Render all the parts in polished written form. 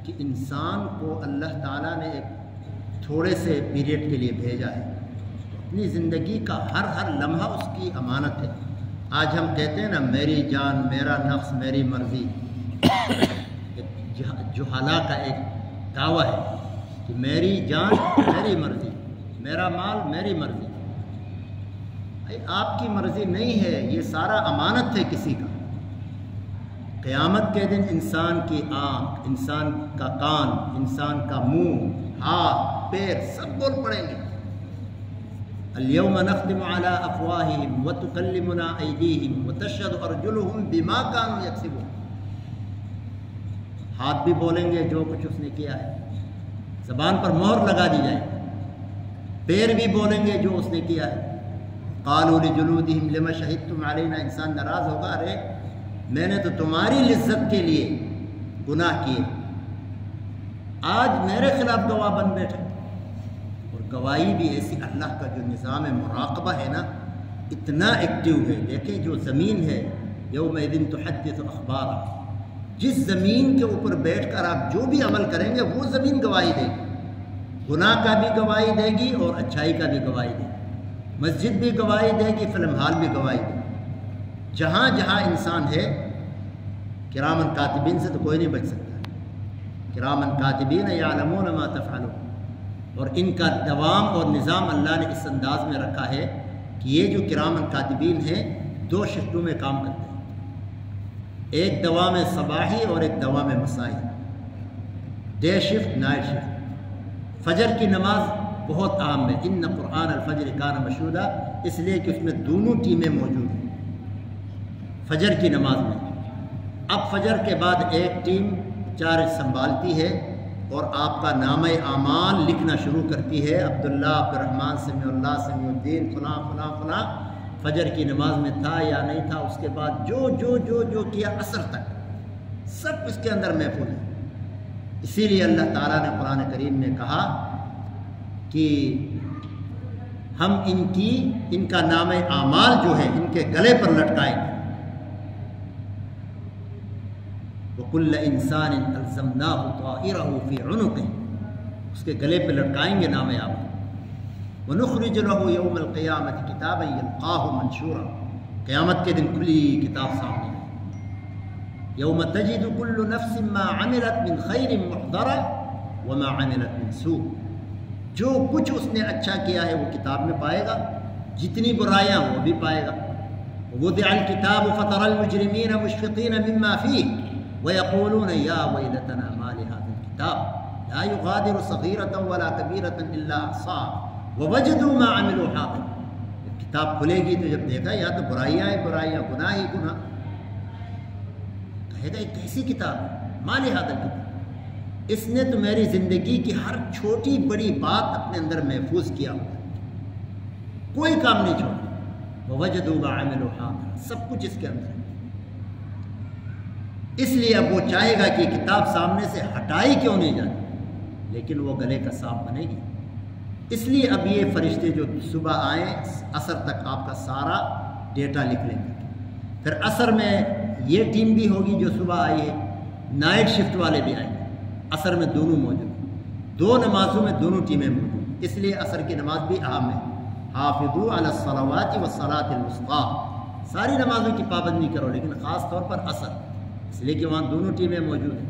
کہ انسان کو اللہ تعالیٰ نے ایک تھوڑے سے پیریڈ کے لیے بھیجا ہے، اپنی زندگی کا ہر لمحہ اس کی امانت ہے۔ آج ہم کہتے ہیں نا میری جان میرا نفس میری مرضی، جہالا کا ایک دعویٰ ہے کہ میری جان میری مرضی، میرا مال میری مرضی۔ آپ کی مرضی نہیں ہے، یہ سارا امانت ہے کسی کا۔ قیامت کے دن انسان کی آنکھ، انسان کا کان، انسان کا منہ، ہاتھ، پیر سب بول پڑیں گے۔ اليوم نختم على افواههم وتكلمنا ايديهم وتشهد ارجلهم بما كانوا يكسبون۔ ہاتھ بھی بولیں گے جو کچھ اس نے کیا ہے، زبان پر مہر لگا دی جائے، پیر بھی بولیں گے جو اس نے کیا ہے۔ قالوا لجلودهم لما شهدتم علينا، انسان ناراض ہوگا، ارے میں نے تو تمہاری لذت کے لیے گناہ کیے، آج میرے خلاف گواہ بن بیٹھے۔ اور گواہی بھی ایسی، اللہ کا جو نظام مراقبہ ہے نا اتنا ایکٹیو ہے۔ دیکھیں جو زمین ہے، یومئذ تحدث اخبارا، جس زمین کے اوپر بیٹھ کر آپ جو بھی عمل کریں گے وہ زمین گواہی دے گی، گناہ کا بھی گواہی دے گی اور اچھائی کا بھی گواہی دے گی، مسجد بھی گواہی دے گی، فلم ہال بھی گواہی دے گی۔ جہاں جہاں انسان ہے، کرامن کاتبین سے تو کوئی نہیں بچ سکتا۔ کرامن کاتبین یعلمون ما تفعلون، اور ان کا دوام اور نظام اللہ نے اس انداز میں رکھا ہے کہ یہ جو کرامن کاتبین ہیں 2 شفٹوں میں کام کرتے ہیں، ایک دوام صباحی اور ایک دوام مسائی، ڈے شفٹ نائٹ شفٹ۔ فجر کی نماز بہت اہم ہے، ان قرآن الفجر کان مشہودا، اس لیے کہ اس میں دونوں ٹیمیں موجود ہیں فجر کی نماز میں۔ اب فجر کے بعد ایک ٹیم چارج سنبھالتی ہے اور آپ کا نامہ اعمال لکھنا شروع کرتی ہے، عبداللہ عبد الرحمن سمیع اللہ سمیع الدین فلاں فلاں فلاں فجر کی نماز میں تھا یا نہیں تھا، اس کے بعد جو کیا عصر تک سب اس کے اندر محفوظ ہے۔ اسی لیے اللہ تعالیٰ نے قرآن کریم میں کہا کہ ہم ان کا نامہ اعمال جو ہے ان کے گلے پر لٹکائیں گے۔ وَكُلَّ إِنسَانٍ أَلْزَمْنَاهُ طَائِرَهُ فِي عُنُقِهِ، اس کے گلے پہ لٹکائیں گے نامہ اعمال۔ وَنُخْرِجُ لَهُ يَوْمَ الْقِيَامَةِ كِتَابًا يَلْقَاهُ مَنشُورًا، قیامت کے دن کھلی کتاب سامنے ہے۔ يَوْمَ تَجِدُ كُلُّ نَفْسٍ مَّا عَمِلَتْ مِنْ خَيْرٍ مُحْضَرًا وَمَا عَمِلَتْ مِنْ سُوءٍ، جو کچھ اس نے اچھا کیا ہے وہ کتاب میں پائے گا، جتنی برائیاں وہ بھی پائے گا۔ وَوُضِعَ الْكِتَابُ فَتَرَى الْمُجْرِمِينَ مُشْفِقِينَ مِمَّا فِيهِ وَيَقُولُونَ يَا وَيْلَتَنَا مَا لِهَذَا الْكِتَابِ لَا يُغَادِرُ صَغِيرَةً وَلَا كَبِيرَةً إِلَّا أَحْصَاهَا وَوَجَدُوا مَا عَمِلُوا حَاضِرًا۔ کتاب کھلے گی تو جب دیکھا یا تو برائیاں ہی برائیاں، گناہ ہی گناہ، کہے گا یہ کیسی کتاب ہے، مَا لِهَذَا الْكِتَابِ، اس نے تو میری زندگی کی ہر چھوٹی بڑی بات اپنے اندر محفوظ کیا ہوا ہے، کوئی کام نہیں چھوڑا۔ وَوَجَدُوا مَا عَمِلُوا حَاضِرًا، سب کچھ اس کے اندر ہے۔ اس لیے اب وہ چاہے گا کہ کتاب سامنے سے ہٹائی کیوں نہیں جاتی، لیکن وہ گلے کا سانپ بنے گی۔ اس لیے اب یہ فرشتے جو صبح آئیں عصر تک آپ کا سارا ڈیٹا لکھ لیں گے، پھر عصر میں یہ ٹیم بھی ہوگی جو صبح آئی ہے، نائٹ شفٹ والے بھی آئیں گے، عصر میں دونوں موجود ہیں، 2 نمازوں میں دونوں ٹیمیں موجود ہیں۔ اس لیے عصر کی نماز بھی اہم ہے، حافظوا علی الصلوات والصلاۃ الوسطیٰ، ساری نمازوں کی پابندی کرو لیکن خاص طور پر عصر، اس لیے کہ وہاں دونوں ٹیمیں موجود ہیں۔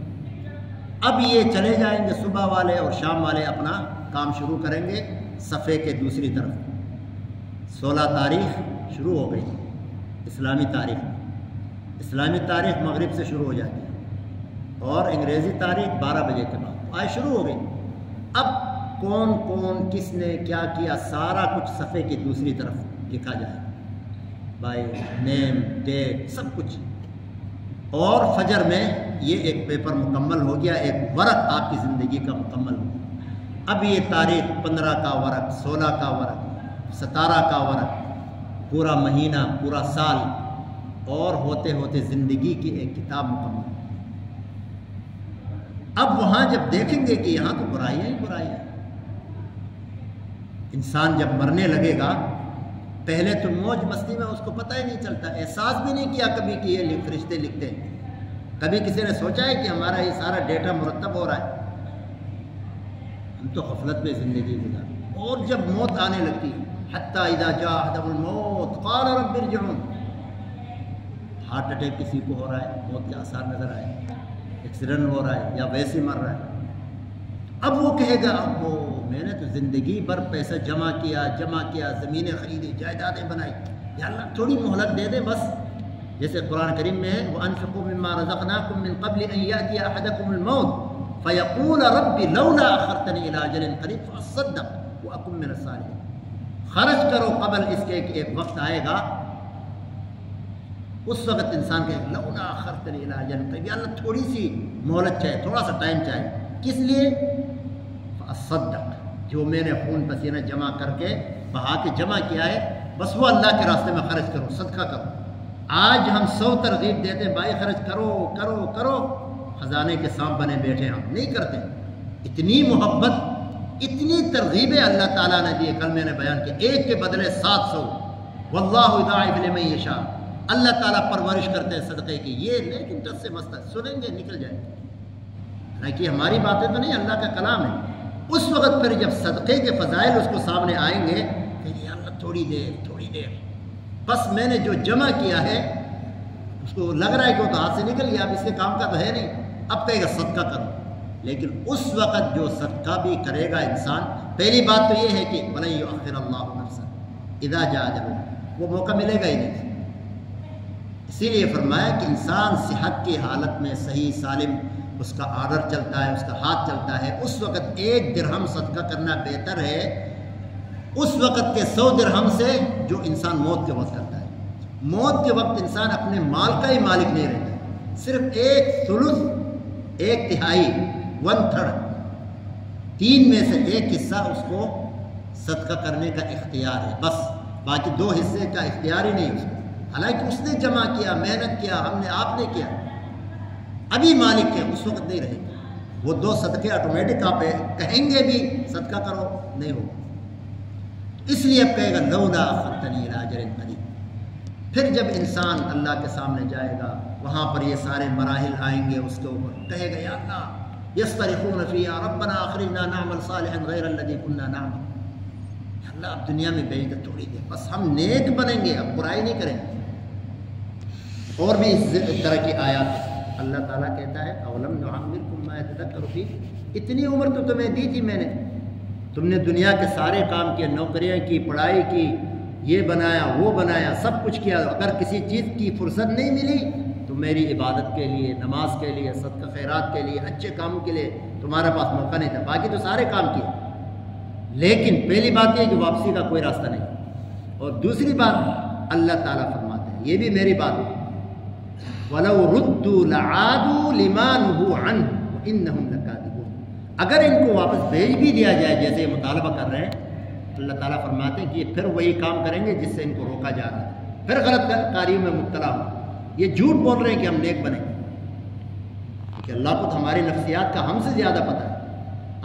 اب یہ چلے جائیں گے صبح والے اور شام والے اپنا کام شروع کریں گے صفحے کے دوسری طرف۔ 16 تاریخ شروع ہو گئی اسلامی تاریخ، اسلامی تاریخ مغرب سے شروع ہو جاتی ہے اور انگریزی تاریخ 12 بجے کے بعد آج شروع ہو گئی۔ اب کون کون کس نے کیا کیا سارا کچھ صفحے کی دوسری طرف لکھا جائے، بائی نیم ڈیٹ سب کچھ۔ اور فجر میں یہ ایک پیپر مکمل ہو گیا، ایک ورق آپ کی زندگی کا مکمل ہو گیا۔ اب یہ تاریخ 15 کا ورق، 16 کا ورق، 17 کا ورق، پورا مہینہ پورا سال، اور ہوتے ہوتے زندگی کی ایک کتاب مکمل۔ اب وہاں جب دیکھیں گے کہ یہاں تو برائیاں ہی برائیاں، انسان جب مرنے لگے گا پہلے تو موج مستی میں اس کو پتہ ہی نہیں چلتا، احساس بھی نہیں کیا کبھی کہ یہ فرشتے لکھتے ہیں، کبھی کسی نے سوچا ہے کہ ہمارا یہ سارا ڈیٹا مرتب ہو رہا ہے؟ ہم تو غفلت میں زندگی گزار، اور جب موت آنے لگتی حتیٰ اذا جاء احدهم الموت قال رب ارجعون، ہارٹ اٹیک کسی کو ہو رہا ہے، موت کے آثار نظر آئے، ایکسیڈنٹ ہو رہا ہے یا ویسے ہی مر رہا ہے، اب وہ کہے گا اب وہ میں نے تو زندگی بھر پیسہ جمع کیا، زمینیں خریدی، جائیدادیں بنائی، یا اللہ تھوڑی مہلت دے دے بس. جیسے قرآن کریم میں ہے وَأَنفِقُوا مِمَّا رَزَقْنَاكُم مِّن قَبْلِ أَن يَأْتِيَ أَحَدَكُمُ الْمَوْتُ فَيَقُولَ رَبِّ لَوْلَا أَخَّرْتَنِي إِلَىٰ أَجَلٍ قَرِيبٍ فَأَصَّدَّقْ وَأَكُن مِّنَ الصَّالِحِينَ. خرچ کرو قبل اس کے کہ ایک وقت آئے گا، اس وقت انسان کہے لولا أَخَّرْتَنِي إِلَىٰ أَجَلٍ قَرِيبٍ، یا اللہ تھوڑی سی مہلت چاہیے، تھوڑا سا ٹائم چاہیے، کس لیے؟ فَأَصَّدَّقْ، جو میں نے خون پسینہ جمع کر کے بہا کے جمع کیا ہے بس وہ اللہ کے راستے میں خرچ کرو، صدقہ کرو. آج ہم 100 ترغیب دیتے ہیں بھائی خرچ کرو کرو کرو، خزانے کے سانپ بنے بیٹھے ہم نہیں کرتے. اتنی محبت، اتنی ترغیبیں اللہ تعالیٰ نے دی، کل میں نے بیان کیا، ایک کے بدلے 700. واللہ یضاعف لمن یشاء، اللہ تعالیٰ پرورش کرتے ہیں صدقے کی. یہ لیکن ٹس سے مست سنیں گے نکل جائے گا، حالانکہ ہماری باتیں تو نہیں، اللہ کا کلام ہے. اس وقت پھر جب صدقے کے فضائل اس کو سامنے آئیں گے کہ یا اللہ تھوڑی دیر بس میں نے جو جمع کیا ہے، اس کو لگ رہا ہے کہ وہ تو ہاتھ سے نکل گیا، اب اس کے کام کا تو ہے نہیں، اب کہے گا صدقہ کرو. لیکن اس وقت جو صدقہ بھی کرے گا انسان، پہلی بات تو یہ ہے کہ وَلَن يُؤَخِّرَ اللَّهُ نَفْسًا إِذَا جَاءَ أَجَلُهَا، وہ موقع ملے گا ہی نہیں. اسی لیے فرمایا کہ انسان صحت کی حالت میں صحیح سالم اس کا آرڈر چلتا ہے، اس کا ہاتھ چلتا ہے، اس وقت 1 درہم صدقہ کرنا بہتر ہے اس وقت کے 100 درہم سے جو انسان موت کے وقت کرتا ہے. موت کے وقت انسان اپنے مال کا ہی مالک نہیں رہتا، صرف 1/3، 1/3، 1/3، 3 میں سے 1 حصہ اس کو صدقہ کرنے کا اختیار ہے، بس باقی 2 حصے کا اختیار ہی نہیں اس کو. حالانکہ اس نے جمع کیا، محنت کیا، ہم نے آپ نے کیا، ابھی مالک ہے، اس وقت نہیں رہے گا. وہ 2 صدقے آٹومیٹک آپ کہیں گے بھی صدقہ کرو نہیں ہوگا. اس لیے اب کہے گا لولا أخرتنی إلی أجل قریب. پھر جب انسان اللہ کے سامنے جائے گا وہاں پر یہ سارے مراحل آئیں گے اس کے اوپر، کہے گا یا اللہ یصطرخون فیہا ربنا اخرجنا نعمل صالحا غیر الذی کنا نعمل. یا اللہ اب دنیا میں بھیج دے تھوڑی دیر، بس ہم نیک بنیں گے، اب برائی نہیں کریں گے. اور بھی اس طرح کی آیات اللہ تعالیٰ کہتا ہے اولم نعمرکم ما یتذکر فیہ، اتنی عمر تو تمہیں دی تھی میں نے، تم نے دنیا کے سارے کام کیے، نوکریاں کی، پڑھائی کی، یہ بنایا وہ بنایا، سب کچھ کیا. اگر کسی چیز کی فرصت نہیں ملی تو میری عبادت کے لیے، نماز کے لیے، صدقہ خیرات کے لیے، اچھے کاموں کے لیے تمہارے پاس موقع نہیں تھا. باقی تو سارے کام کیے، لیکن پہلی بات یہ کہ واپسی کا کوئی راستہ نہیں. اور دوسری بات اللہ تعالیٰ فرماتے ہیں، یہ بھی میری بات ہے، وَلَوْ رُدُّوا لَعَادُوا لِمَا نُهُوا عَنْهُ وَإِنَّهُمْ لَكَاذِبُونَ. اگر ان کو واپس بھیج بھی دیا جائے جیسے یہ مطالبہ کر رہے ہیں، اللہ تعالیٰ فرماتے ہیں کہ یہ پھر وہی کام کریں گے جس سے ان کو روکا جا رہا ہے، پھر غلط کاریوں میں مبتلا ہو. یہ جھوٹ بول رہے ہیں کہ ہم نیک بنیں گے، کہ اللہ کو ہماری نفسیات کا ہم سے زیادہ پتہ ہے.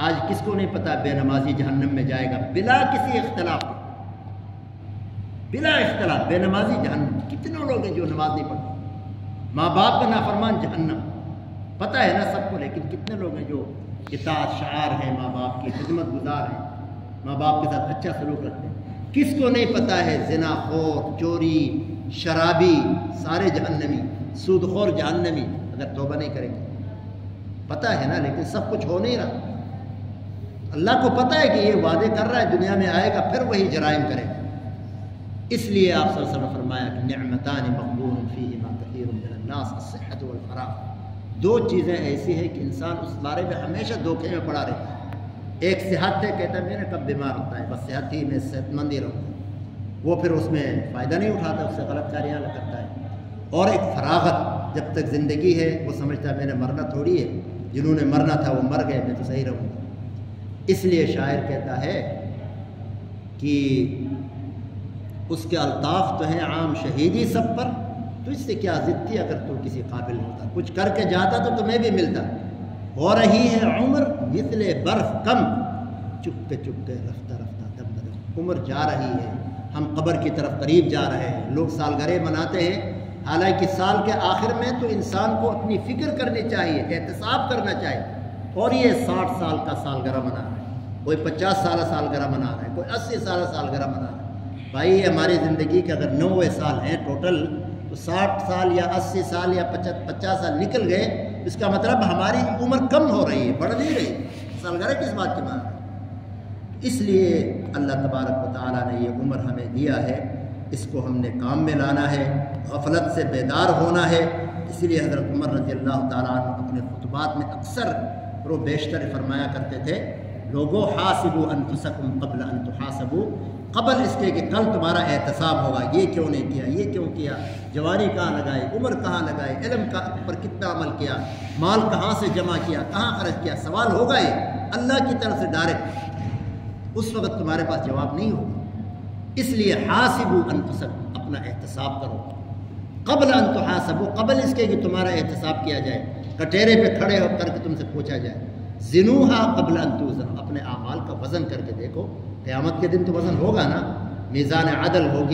آج کس کو نہیں پتہ بے نمازی جہنم میں جائے گا بلا کسی اختلاف کے، بلا اختلاف بے نمازی جہنم. کتنے لوگ ہیں جو نماز نہیں پڑھتے، ماں باپ کا نافرمان جہنم، پتہ ہے نا سب کو. لیکن کتنے لوگ ہیں جو اطاعت شعار ہیں، ماں باپ کی خدمت گزار ہیں، ماء باپ کے ساتھ اچھا سلوک رکھتے ہیں. کس کو نہیں پتہ ہے زنا خور، چوری، شرابی سارے جہنمی، سود خور جہنمی اگر توبہ نہیں کریں گے. پتہ ہے نا، لیکن سب کچھ ہو نہیں رہا. اللہ کو پتہ ہے کہ یہ وعدے کر رہا ہے دنیا میں آئے گا پھر وہی جرائم کرے گا. اس لیے آپ صلی اللہ علیہ وسلم نے فرمایا کہ نعمتان مغبون فیہما کثیر من الناس الصحۃ والفراغ. 2 چیزیں ایسی ہیں کہ انسان اس بارے میں ہمیشہ دھوکے میں پڑا رہتا ہے. ایک صحت ہے، کہتا ہے میں نے کب بیمار ہوتا ہے، بس صحت ہی میں صحت مند ہی رہوں گا، وہ پھر اس میں فائدہ نہیں اٹھاتا، اس سے غلط کاریاں کرتا ہے. اور ایک فراغت، جب تک زندگی ہے وہ سمجھتا ہے میں نے مرنا تھوڑی ہے، جنہوں نے مرنا تھا وہ مر گئے، میں تو صحیح رہوں گا. اس لیے شاعر کہتا ہے کہ اس کے الطاف تو ہیں عام شہیدی سب پر، تو اس سے کیا ضدی اگر تو کسی قابل ہوتا، کچھ کر کے جاتا تو تمہیں بھی ملتا. ہو رہی ہے عمر مثل برف کم، چپکے چپکے رفتہ رفتہ دم بدم. عمر جا رہی ہے، ہم قبر کی طرف قریب جا رہے ہیں. لوگ سالگرہ مناتے ہیں حالانکہ سال کے آخر میں تو انسان کو اپنی فکر کرنی چاہیے، احتساب کرنا چاہیے. اور یہ 60 سال کا سالگرہ منا رہا ہے، کوئی 50 سالہ سالگرہ منا رہا ہے، کوئی 80 سالہ سالگرہ منا رہا ہے. بھائی ہماری زندگی کے اگر 90 سال ہیں ٹوٹل، تو 60 سال یا 80 سال یا 50 سال نکل گئے، اس کا مطلب ہماری عمر کم ہو رہی ہے، بڑھ نہیں رہی. سالگرہ کس بات کی بات ہے؟ اس لیے اللہ تبارک و تعالیٰ نے یہ عمر ہمیں دیا ہے، اس کو ہم نے کام میں لانا ہے، غفلت سے بیدار ہونا ہے. اس لیے حضرت عمر رضی اللہ تعالیٰ عنہ اپنے خطبات میں اکثر و بیشتر فرمایا کرتے تھے، لوگوں حاسبوا انفسکم قبل ان تحاسبوا، قبل اس کے کہ کل تمہارا احتساب ہوگا. یہ کیوں نہیں کیا، یہ کیوں کیا، جوانی کہاں لگائی، عمر کہاں لگائی، علم کا پر کتنا عمل کیا، مال کہاں سے جمع کیا، کہاں خرچ کیا. سوال ہوگا یہ اللہ کی طرف سے ڈائریکٹ، اس وقت تمہارے پاس جواب نہیں ہوگا. اس لیے حاسبوا انفسکم، اپنا احتساب کرو. قبل ان تحاسبوا، قبل اس کے کہ تمہارا احتساب کیا جائے، کٹہرے پہ کھڑے ہو کر کے تم سے پوچھا جائے. زنوہا قبل ان توزن، اپنے اعمال کا وزن کر کے دیکھو. قیامت کے دن تو وزن ہوگا نا، میزان عدل ہوگی.